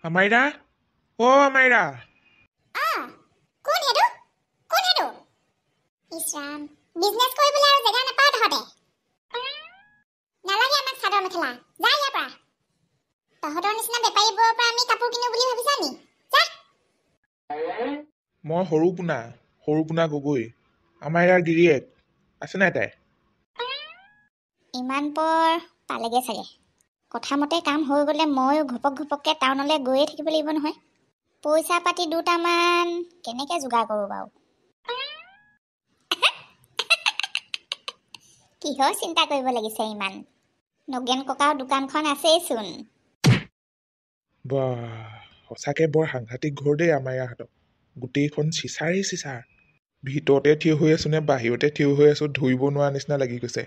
আমাইৰা আমাইৰা কোন হেডু ইছৰাম বিজনেছ কৰিবলৈ আৰু জেগা নাপাও তহঁতে নালাগে আমাক চাদৰ মেখেলা যা ইয়াৰ পৰা তহঁতৰ নিচিনা বেপাৰীবোৰৰ পৰা আমি কাপোৰ কিনো বুলি ভাবিছা নি যা মই সৰুপোনা গগৈ আমাইৰাৰ গিৰিয়েক আছে নাই তাই ইমান পৰ পালেগে চাগে কথামতে কাম হৈ গ'লে ময়ো ঘপককৈ টাউনলৈ গৈয়ে থাকিব লাগিব নহয় পইচা পাতি দুটামান কেনেকৈ যোগাৰ কৰোঁ বাৰু কিহৰ চিন্তা কৰিব লাগিছে ইমান নগেন ককাৰ দোকানখন আছেইচোন বাহ সঁচাকে বৰ সাংঘাতিক ঘৰ দেই আমাইৰাহঁতৰ গোটেইখন চিচাৰ ভিতৰতে থিয় হৈ আছো নে বাহিৰতে থিয় হৈ আছো ধৰিব নোৱাৰা নিচিনা লাগি গৈছে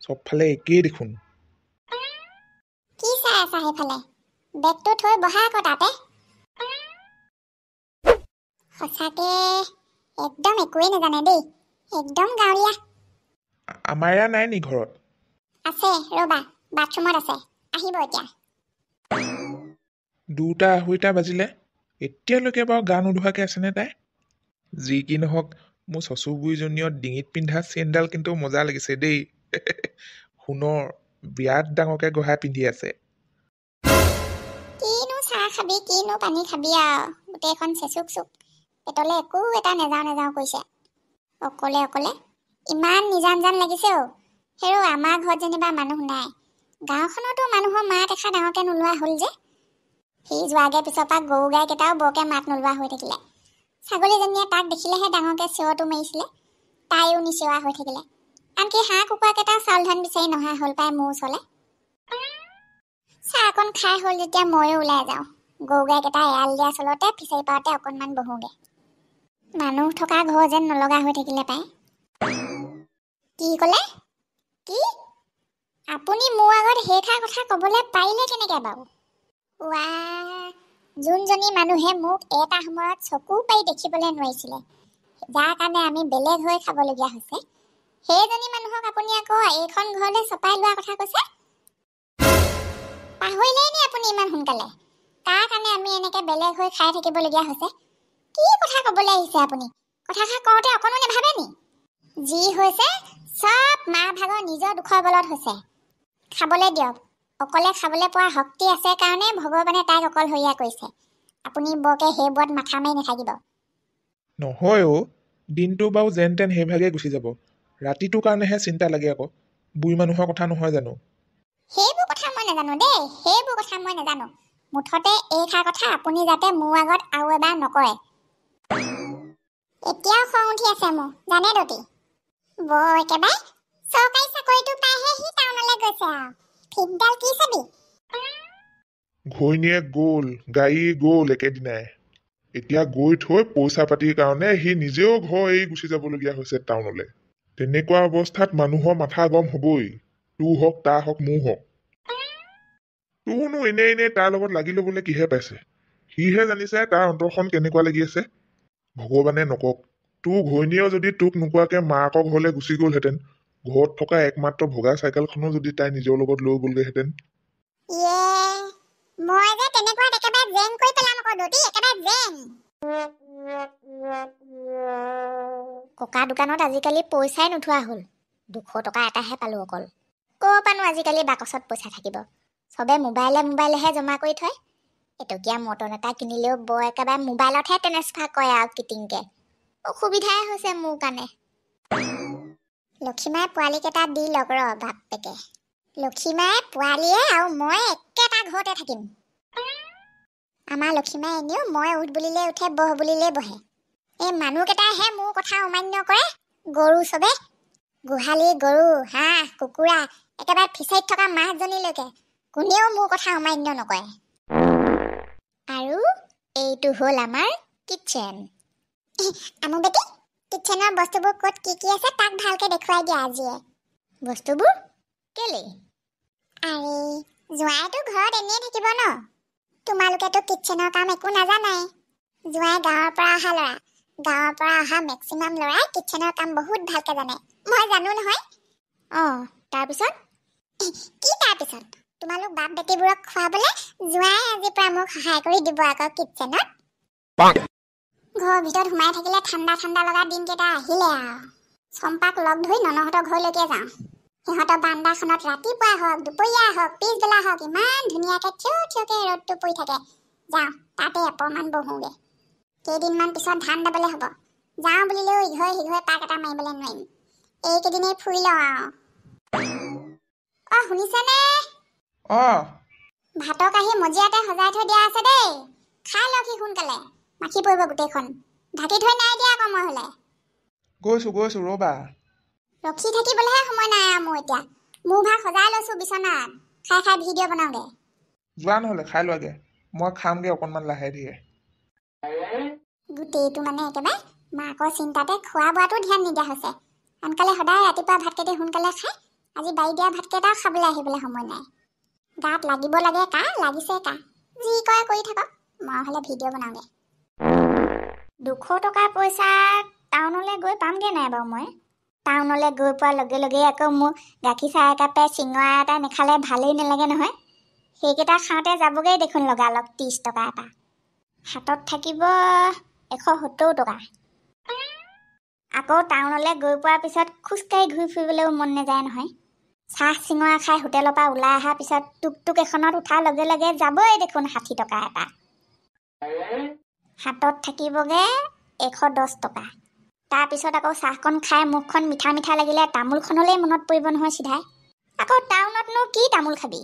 চবফালে একেই দেখোন কি চাই আছা সেইফালে বেগটো থৈ বহা আকৌ তাতে সঁচাকে একদম একোৱেই নাজানে দেই একদম গাঁৱলীয়া আমাইৰা নাই নি ঘৰত আছে ৰ'বা বাথৰুমত আছে আহিব এতিয়া 2:02 বাজিলে এতিয়ালৈকে বাৰু গা নোধোৱাকৈ আছেনে তাই যি কি নহওক মোৰ চচু বুঢ়ীজনীয়ে ডিঙিত পিন্ধা চেইনডাল কিন্তু মজা লাগিছে দেই সোণৰ বিৰাট ডাঙৰকে গঢ়াই পিন্ধি আছে কিনো চাহ খাবি কিনো পানী খাবি আৰু গোটেইখন চেচুক পেটলে একো এটা নেযাওঁ কৈছে অকলে ইমান নিজান লাগিছে হেৰ আমাৰ ঘৰত যেনিবা মানুহ নাই গাঁওখনতো মানুহৰ মাত এষা ডাঙৰকে নোলোৱা হ'ল যে সি যোৱাগে পিছৰ পৰা গৰু গাই কেইটাও বৰকে মাত নোলোৱা হৈ থাকিলে ছাগলীজনীয়ে তাক দেখিলেহে ডাঙৰকে চিঞৰটো মাৰিছিলে তাইও নিচিঞৰা হৈ থাকিলে আনকি হাঁহ কুকুৰা কেইটাও চাউল ধান বিচাৰি নহা হ'ল পাই মোৰ ওচৰলৈ চাহ অকণ খাই হ'ল যেতিয়া ময়ো ওলাই যাওঁ গৰু গাই কেইটা এৰাল দিয়া চলতে ফিচাৰি পাৰতে অকণমান বহোগে মানুহ থকা ঘৰ যেন নলগা হৈ থাকিলে পাই কি ক'লে কি আপুনি মোৰ আগত সেইষাৰ কথা ক'বলৈ পাৰিলে কেনেকৈ বাৰু ৱা যোনজনী মানুহে মোক এটা সময়ত চকু পাৰি দেখিবলৈ নোৱাৰিছিলে যাৰ কাৰণে আমি বেলেগ হৈ খাবলগীয়া হৈছে সেইজনী মানুহক আপুনি আকৌ এইখন ঘৰলৈ চপাই লোৱাৰ কথা কৈছে পাহৰিলেই নি আপুনি ইমান সোনকালে তাৰ কাৰণে আমি এনেকৈ বেলেগ হৈ খাই থাকিবলগীয়া হৈছে কি কথা ক'বলৈ আহিছে আপুনি কথাষাৰ কওঁতে অকণো নাভাবে নি যি হৈছে চব মা ভাগৰ নিজৰ দুখৰ বলত হৈছে খাবলৈ দিয়ক অকলে খাবলৈ পোৱা শক্তি আছে কাৰণে ভগৱানে তাইক অকলশৰীয়া কৰিছে আপুনি বৰকে সেইবোৰত মাথা মাৰি নাথাকিব নহয় দিনটো বাৰু যেন তেন সেইভাগে গুচি যাব ৰাতিটোৰ কাৰণেহে চিন্তা লাগে আকৌ বুঢ়ী মানুহৰ কথা নহয় জানো সেইবোৰ কথা মই নাজানো দেই সেইবোৰ কথা মই নাজানো মুঠতে এইষাৰ কথা আপুনি যাতে মোৰ আগত আৰু এবাৰ নকয় এতিয়াও খং উঠি আছে মোৰ জানে দতি বৰ একেবাৰে চৰকাৰী চাকৰিটো পাইহে সি টাউনলৈ গৈছে আৰু ঠিকডাল কি চাবি ঘৈণীয়েক গ'ল গাড়ী গ'ল একেদিনাই এতিয়া গৈ থৈ পইচা পাতিৰ কাৰণে সি নিজেও ঘৰ এৰি গুচি যাবলগীয়া হৈছে টাউনলৈ তেনেকুৱা অৱস্থাত মানুহৰ মাথা গৰম হ'বই তোৰ হওক তাৰ হওক মোৰ হওক তোৰনো এনেই তাৰ লগত লাগি ল'বলৈ কিহে পাইছে সিহে জানিছে তাৰ অন্তৰখন কেনেকুৱা লাগি আছে ভগৱানে নকওক তোৰ ঘৈণীয়েও যদি তোক নোকোৱাকে মাকৰ ঘৰলৈ গুচি গ'লহেঁতেন ঘৰত থকা একমাত্ৰ ভগা চাইকেলখনো যদি তাই নিজৰ লগত লৈ গ'লগৈহেঁতেন মই যে তেনেকুৱাত একেবাৰে জেং কৰি পেলাম আকৌ দতি একেবাৰে জেং ককা দোকানত আজিকালি পইচাই নোথোৱা হ'ল 200 টকা এটাহে পালো অকল ক'ৰ পানো আজিকালি বাকচত পইচা থাকিব চবে মোবাইলেহে জমা কৰি থয় এটকীয়া মটন এটা কিনিলেও বৰ একেবাৰে মোবাইলতহে ট্ৰেন্সফাৰ কৰে আৰু কিটিংকে অসুবিধাই হৈছে মোৰ কাৰণে লক্ষীমাই পোৱালীকেইটা দি লগ ৰ বাপেকে লক্ষীমাই পোৱালীয়ে আৰু মই একেটা ঘৰতে থাকিম আমাৰ লক্ষীমাই এনেও মই উঠ বুলিলে উঠে বহ বুলিলে বহে এই মানুহকেইটাইহে মোৰ কথা অমান্য কৰে গৰু চবে গোহালি গৰু হাঁহ কুকুৰা একেবাৰে ফিচাৰীত থকা মাছজনীলৈকে কোনেও মোৰ কথা অমান্য নকৰে আৰু এইটো হ'ল আমাৰ কিটচেন আমু বেটি কিটচেনৰ বস্তুবোৰ ক'ত কি আছে তাক ভালকে দেখুৱাই দিয়া আজিয়ে বস্তুবোৰ কেলে আৰে জোৱাইটো ঘৰত এনেই থাকিব ন তোমালোকেতো কিটচেনৰ কাম একো নাজানাই জোৱাই গাঁৱৰ পৰা অহা মেক্সিমাম ল'ৰাই কিটচেনৰ কাম বহুত ভালকে জানে মই জানো নহয় তাৰপিছত কি তাৰপিছত তোমালোক বাপ বেটিবোৰক খুৱাবলে জোঁৱাই আজিৰ পৰা মোক সহায় কৰি দিব আকৌ কিটচেনত ঘৰৰ ভিতৰত সোমাই থাকিলে ঠাণ্ডা ঠাণ্ডা লগা দিনকেইটা আহিলে আৰু চম্পাক লগ ধৰি ননহঁতৰ ঘৰলৈকে যাওঁ সিহঁতৰ বান্দাখনত ৰাতিপুৱা হওক দুপৰীয়া হওক পিছবেলা হওক ইমান ধুনীয়াকে থিয়কে ৰ'দটো পৰি থাকে যাওঁ তাতে এপৰমান বহোঁগে কেইদিনমান পিছত ধান দাবলৈ হ'ব যাওঁ বুলিলেও ইঘৰে সিঘৰে পাক এটা মাৰিবলৈ নোৱাৰিম এইকেইদিনেই ফুৰি লওঁ আৰু শুনিছেনে ভাতৰ কাঁহী মজিয়াতে সজাই থৈ দিয়া আছে দেই খাই লওক সি সোনকালে মাখি পৰিব গোটেইখন ঢাকি থৈ নাই দিয়া আকৌ মই হ'লে গৈছো ৰ'বা ৰখি থাকিবলৈহে সময় নাই আৰু মোৰ এতিয়া মোৰ ভাগ সজাই লৈছো বিচনাত খাই ভিডিঅ' বনাওঁগে যোৱা নহ'লে খাই লোৱাগে মই খামগে অকণমান লাহে ধীৰে গোটেইটো মানে একেবাৰে মাকৰ চিন্তাতে খোৱা বোৱাটো ধ্যান নিদিয়া হৈছে আনকালে সদায় ৰাতিপুৱা ভাতকেইটা সোনকালে খাই আজি বাৰী দিয়া ভাতকেইটাও খাবলৈ আহিবলৈ সময় নাই গাত লাগিব লাগে কা লাগিছে কা যি কয় কৰি থাকক মই হ'লে ভিডিঅ' বনাওঁগে 200 টকা পইচা টাউনলৈ গৈ পামগে নাই বাৰু মই টাউনলৈ গৈ পোৱাৰ লগে লগে আকৌ মোৰ গাখীৰ চাহ একাপে চিঙৰা এটা নেখালে ভালেই নালাগে নহয় সেইকেইটা খাওঁতে যাবগৈ দেখোন লগালগ 30 টকা এটা হাতত থাকিব 170 টকা আকৌ টাউনলৈ গৈ পোৱাৰ পিছত খোজকাঢ়ি ঘূৰি ফুৰিবলৈও মন নাযায় নহয় চাহ চিঙৰা খাই হোটেলৰ পৰা ওলাই অহাৰ পিছত টুকটুক এখনত উঠাৰ লগে লগে যাবই দেখোন 60 টকা এটা হাতত থাকিবগে 110 টকা তাৰপিছত আকৌ চাহকণ খাই মুখখন মিঠা মিঠা লাগিলে তামোলখনলৈ মনত পৰিব নহয় চিধাই আকৌ টাউনতনো কি তামোল খাবি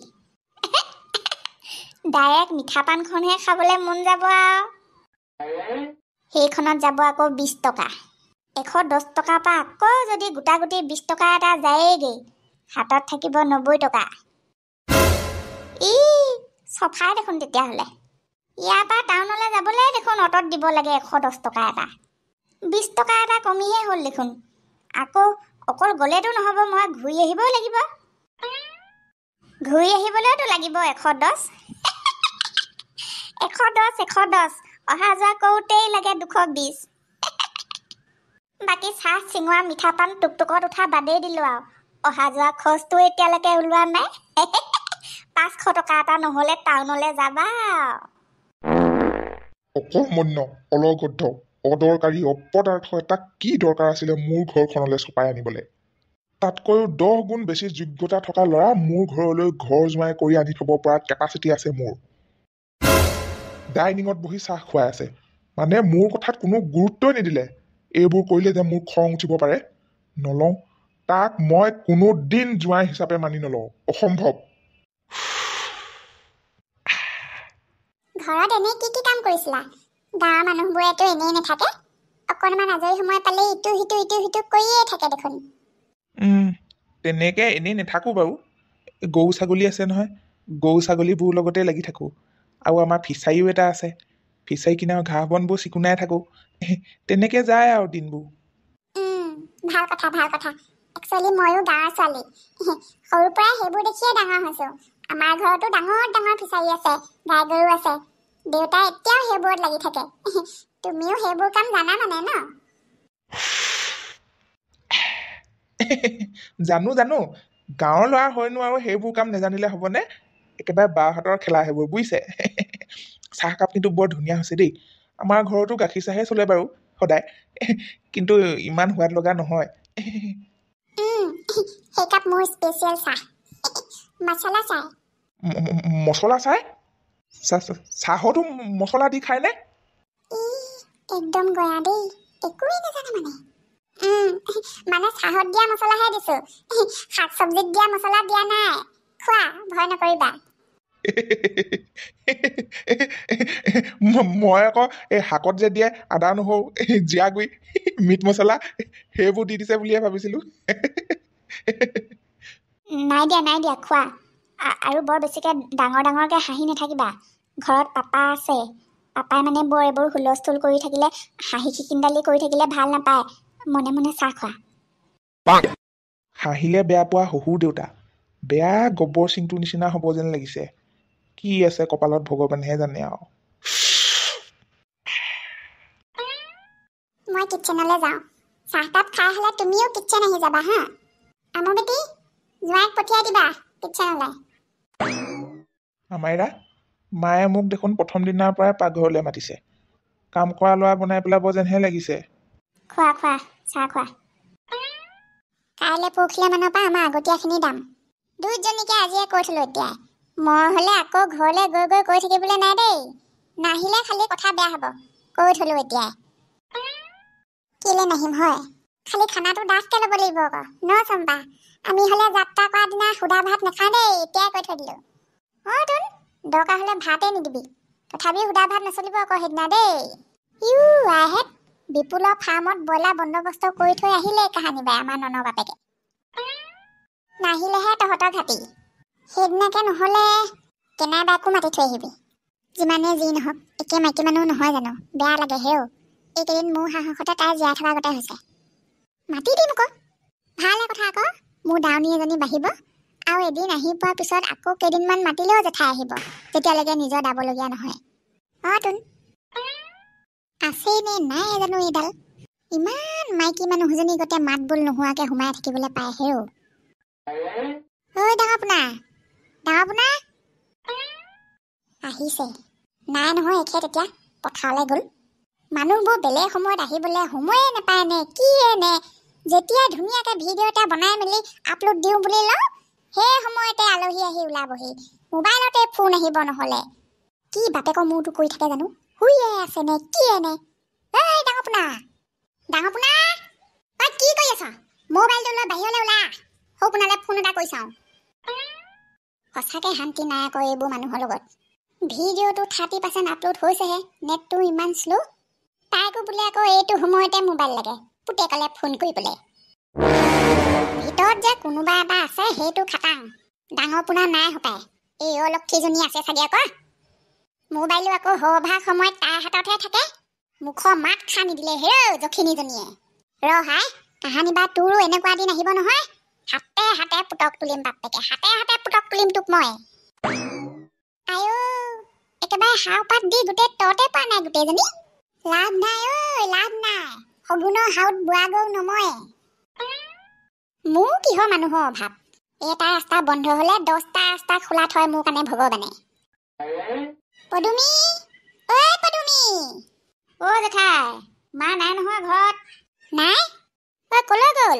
ডাইৰেক্ট মিঠা পানখনহে খাবলৈ মন যাব আৰু সেইখনত যাব আকৌ 20 টকা 110 টকাৰ পৰা আকৌ যদি গোটা গুটি 20 টকা এটা যায়েগৈ হাতত থাকিব 90 টকা চফাই দেখোন তেতিয়াহ'লে ইয়াৰ পৰা টাউনলৈ যাবলৈ দেখোন অটত দিব লাগে 110 টকা এটা 20 টকা এটা কমিহে হ'ল দেখোন আকৌ অকল গ'লেতো নহ'ব মই ঘূৰি আহিবও লাগিব ঘূৰি আহিবলৈতো লাগিব 110 অহা যোৱা কৰোঁতেই লাগে 220 বাকী চাহ চিঙৰা মিঠা পান টুকটুকত উঠা বাদেই দিলোঁ আৰু অহা যোৱা খৰচটো এতিয়ালৈকে ওলোৱা নাই 500 টকা এটা নহ'লে টাউনলৈ যাবা অকৰ্মণ্য অলগদ্ধ অদৰকাৰী অপদাৰ্থ এটা কি দৰকাৰ আছিলে মোৰ ঘৰখনলৈ চপাই আনিবলৈ তাতকৈও 10 গুণ বেছি যোগ্যতা থকা ল'ৰা মোৰ ঘৰলৈ ঘৰ জোঁৱাই কৰি আনি থ'ব পৰা কেপাচিটি আছে মোৰ ডাইনিঙত বহি চাহ খুৱাই আছে মানে মোৰ কথাত কোনো গুৰুত্বই নিদিলে এইবোৰ কৰিলে যে মোৰ খং উঠিব পাৰে নলওঁ তাক মই কোনো দিন জোঁৱাই হিচাপে মানি নলওঁ অসম্ভৱ ঘৰত এনেই কি কাম কৰিছিলা গাঁৱৰ মানুহবোৰেতো এনেই নাথাকে অকণমান আজৰি সময় পালে ইটো সিটো কৰিয়ে থাকে দেখোন তেনেকৈ এনেই নাথাকোঁ বাৰু গৰু ছাগলী আছে নহয় গৰু ছাগলীবোৰৰ লগতে লাগি থাকোঁ আৰু আমাৰ ফিচাৰীও এটা আছে ফিচাৰী কিনাৰৰ ঘাঁহ বনবোৰ চিকুণাই থাকোঁ তেনেকৈ যায় আৰু দিনবোৰ ভাল কথা একচুৱেলি ময়ো গাঁৱৰ ছোৱালী সৰুৰ পৰাই সেইবোৰ দেখিয়ে ডাঙৰ হৈছোঁ আমাৰ ঘৰতো ডাঙৰ ফিচাৰী আছে গাই গৰু আছে দেউতা এতিয়াও সেইবোৰত লাগি থাকে তুমিও সেইবোৰ কাম জানা মানে ন জানো গাঁৱৰ ল'ৰা হয়নো আৰু সেইবোৰ কাম নাজানিলে হ'বনে একেবাৰে বাহঁতৰ খেলা সেইবোৰ বুজিছে চাহকাপ কিন্তু বৰ ধুনীয়া হৈছে দেই আমাৰ ঘৰতো গাখীৰ চাহে চলে বাৰু সদায় কিন্তু ইমান সোৱাদ লগা নহয় সেইকাপ মোৰ স্পেচিয়েল চাহ মছলা চাহ মছলা চাহ চাহতো মছলা দি খায়নে একদম গয়া দেই একোৱেই নাজানে মানে চাহত দিয়া মছলাহে দিছো শাক চব্জিত দিয়া মছলা দিয়া নাই খোৱা ভয় নকৰিবা মই আকৌ এই শাকত যে দিয়ে আদা নহৰু জিৰা গুৰি মিট মছলা সেইবোৰ দি দিছে বুলিয়ে ভাবিছিলোঁ নাই দিয়া খোৱা আৰু বৰ বেছিকৈ ডাঙৰকৈ হাঁহি নাথাকিবা ঘৰত পাপা আছে পাপাই মানে বৰ এইবোৰ হুলস্থুল কৰি থাকিলে হাঁহি খিকিন্দালি কৰি থাকিলে ভাল নাপায় মনে মনে চাহ খোৱা হাঁহিলে বেয়া পোৱা শহুৰ দেউতা বেয়া গোবৰ চিংটোৰ নিচিনা হ'ব যেন লাগিছে কি আছে কপালত ভগৱানেহে জানে আৰু মই কিটচেনলৈ যাওঁ চাহকাপ খাই হ'লে তুমিও কিটচেন আহি যাবা হা আমো বেটি জোঁৱাইক পঠিয়াই দিবা কিটচেনলৈ আমাইৰা মায়ে মোক দেখোন প্ৰথম দিনাৰ পৰাই পাকঘৰলৈ মাতিছে। কাম কৰা ল'ৰা বনাই পেলাব যেনহে লাগিছে। খোৱা খোৱা চাহ খোৱা। কাইলৈ পৰহিলে মানৰ পৰা আমাৰ আগতীয়াখিনি দাম। দুইজনীকে আজিয়ে কৈ থলো এতিয়া। মই হ'লে আকৌ ঘৰলৈ গৈ গৈ কৈ থাকিবলৈ নাই দেই। নাহিলে খালি কথা বেয়া হ'ব। কৈ থলো এতিয়া। কেলে নাহিম হয়? খালি খানাটো ডাঠকৈ ল'ব লাগিব আকৌ ন চম্পা? আমি হ'লে যাত্ৰা কৰা দিনা সুদা ভাত নাখাওঁ দেই, এতিয়াই কৈ থৈ দিলোঁ। অঁ তোন দৰকাৰ হ'লে ভাতেই নিদিবি, তথাপি সুদা ভাত নচলিব আকৌ সেইদিনা দেই। আইহেত বিপুলৰ ফাৰ্মত ব্ৰইলাৰ বন্দবস্ত কৰি থৈ আহিলে কাহানি বাই আমাৰ ননৰ বাপেকে। নাহিলেহে তহঁতৰ ঘাটি। সেইদিনাকে নহ'লে কেনাই বাইকো মাতি থৈ আহিবি। যিমানে যি নহওক একে মাইকী মানুহ নহয় জানো? বেয়া লাগে হেও। এইকেইদিন মোৰ সাহসতে তাই জীয়াই থকা গতে হৈছে। মাতি দিম আকৌ, ভালহে কথা আকৌ। মোৰ দাউনী এজনী বাঢ়িব, আৰু এদিন আহি পোৱাৰ পিছত আকৌ কেইদিনমান মাতিলেও জেঠাই আহিব, যেতিয়ালৈকে নিজৰ দাবলগীয়া নহয়। অঁ তোন আছেই নে নাই জানো এইডাল? ইমান মাইকী মানুহজনী গোটেই মাত বোল নোহোৱাকৈ সোমাই থাকিবলৈ পায় হেও। ঐ ডাঙৰপোনা, ডাঙৰপোনা আহিছে। নাই নহয় এখেত এতিয়া পথাৰলৈ গ'ল। মানুহবোৰ বেলেগ সময়ত আহিবলৈ সময়ে নাপায় নে কিয়ে নে? যেতিয়াই ধুনীয়াকৈ ভিডিঅ' এটা বনাই মেলি আপলোড দিওঁ বুলি লওঁ, সেই সময়তে আলহী আহি ওলাবহি। মোবাইলতে ফোন আহিব নহ'লে। কি বাপেকৰ মূৰটো কৰি থাকে জানো? শুইয়ে আছে নে কিয়ে নে? ঐ ডাঙৰপোনা, ডাঙৰপোনা তই কি কৰি আছ? মোবাইলটো লৈ বাহিৰলৈ ওলা, সৌপোনালৈ ফোন এটা কৰি চাওঁ। সঁচাকৈ শান্তি নাই আকৌ এইবোৰ মানুহৰ লগত। ভিডিঅ'টো 30% আপলোড হৈছেহে, নেটটো ইমান শ্ল'। তাইকো বোলে আকৌ এইটো সময়তে মোবাইল লাগে, পুতেকলে ফোন কৰিবলৈ। ভিতৰত যে কোনোবা এটা আছে সেইটো খাটাং। ডাঙৰপোনা নাই হপায়, এই অলক্ষীজনী আছে চাগে আকৌ। মোবাইলো আকৌ সৰভাগ সময়ত তাইৰ হাততহে থাকে। মুখৰ মাত খা নিদিলে হেৰৌ যখিনীজনীয়ে। হাই কাহানি বা তোৰো এনেকুৱা দিন আহিব নহয়। হাতে হাতে পুতক তুলিম বাপেকে, হাতে হাতে পুতক তুলিম তোক মই। আইও একেবাৰে হাও পাত দি গোটেই ততে পোৱা নাই গোটেইজনী। লাভ নাই ঐ লাভ নাই, সগুনৰ হাউত বুঢ়া গৰু নমৰে। মোৰ কিহৰ মানুহৰ অভাৱ? এটা ৰাস্তা বন্ধ হ'লে 10টা ৰাস্তা খোলা থয় মোৰ কাৰণে ভগৱানে। পদুমী, ঐ পদুমী। অ' জেঠাই, মা নাই নহয় ঘৰত। নাই? ঐ ক'লৈ গ'ল?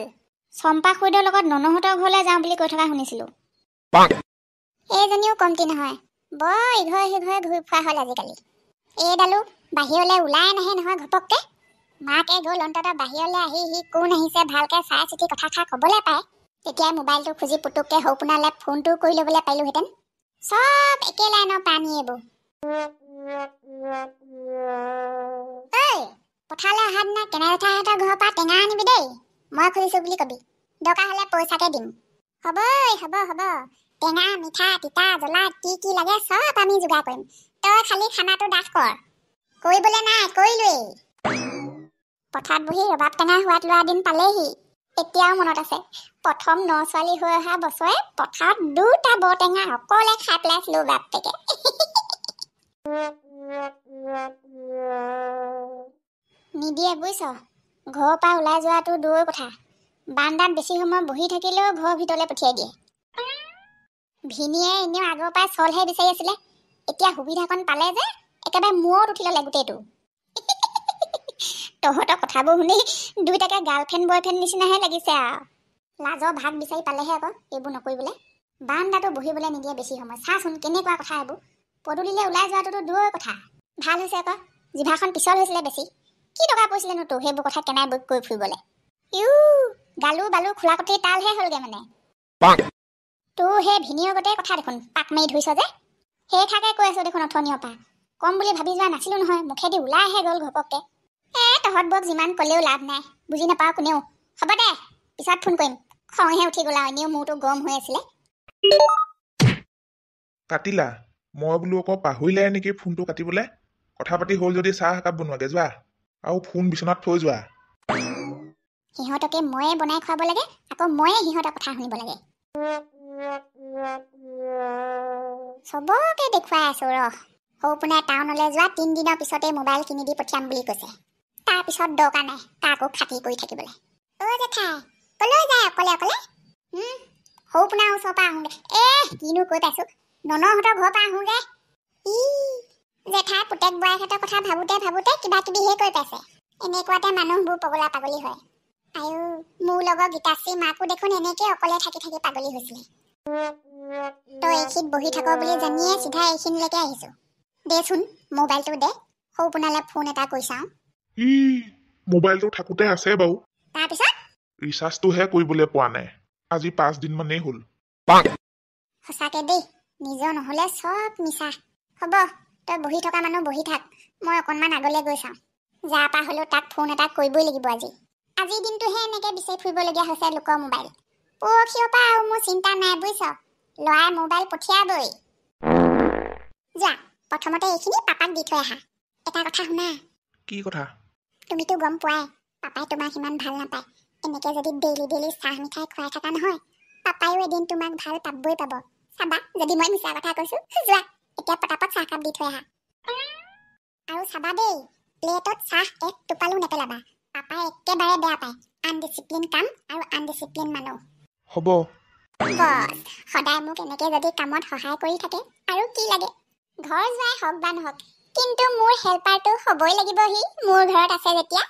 চম্পা খুৰীদেউৰ লগত ননহঁতৰ ঘৰলৈ যাওঁ বুলি কৈ থকা শুনিছিলোঁ। এইজনীও কমতি নহয়, বৰ ইঘৰে সিঘৰে ঘূৰি ফুৰা হ'ল আজিকালি। এইডালো বাহিৰলৈ ওলাই নাহে নহয় ঘপককৈ। মাকে গ'ল অন্ততঃ বাহিৰলৈ আহি সি কোন আহিছে ভালকৈ চাই চিতি কথাষাৰ ক'বলৈ পায়। তেতিয়াই মোবাইলটো খুজি পুতুককৈ সৌপোনালৈ ফোনটো কৰি ল'বলৈ পাৰিলোহেঁতেন। চব একে লাইনৰ প্ৰাণী এইবোৰ। ঐ পথাৰলৈ অহা দিনা কেনে জেঠাইহঁতৰ ঘৰৰ পৰা টেঙা আনিবি দেই। মই খুজিছোঁ বুলি কবি, দৰকাৰ হ'লে পইচাকে দিম। হ'ব হ'ব, টেঙা মিঠা তিতা জ্বলা কি কি লাগে চব আমি যোগাৰ কৰিম। তই খালি খানাটো ডাঠ কৰ। কৰিবলৈ নাই কৰিলোৱেই। পথাৰত বহি ৰবাব টেঙা সোৱাদ লোৱা দিন পালেহি। এতিয়াও মনত আছে, প্ৰথম 9 ছোৱালী হৈ অহা বছৰে পথাৰত 2টা বৰটেঙা অকলে খাই পেলাইছিলোঁ বাপেকে। নিদিয়ে বুজিছ, ঘৰৰ পৰা ওলাই যোৱাটো দূৰৰ কথা। বাৰান্দাত বেছি সময় বহি থাকিলেও ঘৰৰ ভিতৰলৈ পঠিয়াই দিয়ে। ভিনীয়ে এনেও আগৰ পৰাই চলহে বিচাৰি আছিলে, এতিয়া সুবিধাকণ পালে যে একেবাৰে মূৰত উঠি ল'লে গোটেইটো। তহঁতৰ কথাবোৰ শুনি দুইটাকে গাৰ্লফ্ৰেণ্ড বয়ফ্ৰেণ্ড নিচিনাহে লাগিছে আৰু। লাজৰ ভাগ বিচাৰি পালেহে আকৌ এইবোৰ নকৰিবলৈ। বাৰান্দাটো বহিবলৈ নিদিয়ে বেছি সময়। চাচোন কেনেকুৱা কথা এইবোৰ। পদূলিলৈ ওলাই যোৱাটোতো দূৰৰ কথা। ভাল হৈছে আকৌ জিভাখন পিছল হৈছিলে বেছি। কি দৰকাৰ পৰিছিলেনো তোৰ সেইবোৰ কথা কেনাই বৈক কৰি ফুৰিবলৈ? গালু বালু খোলা কটি তালহে হ'লগে মানে। তোৰ সেই ভিনীৰ আগতে কথা দেখোন পাক মাৰি ধৰিছ যে। সেইখাকে কৈ আছো দেখোন অথনিৰ পৰা। কম বুলি ভাবি যোৱা নাছিলো নহয়, মুখেদি ওলাইহে গ'ল ঘপককে। তহঁতবোৰক যিমান ক'লেও লাভ নাই, বুজি নাপাওঁ কোনেও। হ'ব দে পিছত ফোন কৰিম। খংহে উঠি গ'ল আৰু এনেও মূৰটো গৰম হৈ আছিলে। কাটিলা? মই বোলো আকৌ পাহৰিলাই নেকি ফোনটো কাটিবলৈ। কথা পাতি হ'ল যদি চাহ একাপ বনোৱাগে যোৱা, আৰু ফোন বিচনাত থৈ যোৱা। সিহঁতকে ময়ে বনাই খুৱাব লাগে, আকৌ ময়ে সিহঁতৰ কথা শুনিব লাগে। চবকে দেখুৱাই আছো ৰহ। সৌপোনাই টাউনলৈ যোৱা 3 দিনৰ পিছতে মোবাইল কিনি দি পঠিয়াম বুলি কৈছে। তাৰপিছত দৰকাৰ নাই কাকো খাতি কৰি থাকিবলৈ। অ' জেঠাই ক'লৈ যায় অকলে অকলে? সৌপোনাৰ ওচৰৰ পৰা আহোঁগে। কিনো কৈ পাইছো, ননহঁতৰ ঘৰৰ পৰা আহোঁগে জেঠাই পুতেক বোৱাৰীহঁতৰ কথা ভাবোতে ভাবোতে কিবা কিবিহে কৈ পাইছে এনেকুৱাতে মানুহবোৰ পগলা পাগলী হয় আয়ো মোৰ লগৰ গীতাশ্ৰী মাকো দেখোন এনেকে অকলে থাকি থাকি পাগলী হৈছিলে তই এইখিনিত বহি থাক বুলি জানিয়ে চিধা এইখিনিলৈকে আহিছো দেচোন মোবাইলটো দে সৌপোনালে ফোন এটা কৰি চাওঁ মোবাইলটো থাকোতে আছে বাৰু তাৰপিছত ৰিচাৰ্জটোহে কৰিবলৈ পোৱা নাই আজি 5 দিন মানেই হ'ল সঁচাকে দেই নিজৰ নহলে চব মিছা হ'ব তই বহি থকা মানুহ বহি থাক মই অকণমান আগলৈ গৈ চাওঁ যাৰ পৰা হ'লেও তাক ফোন এটা কৰিবই লাগিব আজিৰ দিনটোহে এনেকে বিচাৰি ফুৰিবলগীয়া হৈছে লোকৰ মোবাইল পৰহিৰ পৰা আৰু মোৰ চিন্তা নাই বুজিছ ল'ৰাই মোবাইল পঠিয়াবই যা প্ৰথমতে এইখিনি পাপাক দি থৈ আহা এটা কথা শুনা কি কথা তুমিতো গম পোৱাই পাপাই তোমাক ইমান ভাল নাপায় এনেকে যদি ডেইলি ডেইলি চাহ মিঠাই খুৱাই থকা নহয় পাপায়ো এদিন তোমাক ভাল পাবই পাব চাবা যদি মই মিছা কথা কৈছো যোৱা এতিয়া পটাপট চাহকাপ দি থৈ আহা আৰু চাবা দেই প্লেটত চাহ এক টোপালো নেপেলাবা পাপাই একেবাৰে বেয়া পায় আনডিচিপ্লিন কাম আৰু আনডিচিপ্লিন মানুহ হ'ব বছ সদায় মোক এনেকে যদি কামত সহায় কৰি থাকে আৰু কি লাগে ঘৰ যোৱাই হওক বা নহওক কিন্তু মোৰ হেল্পাৰটো হ'বই লাগিব সি মোৰ ঘৰত আছে যেতিয়া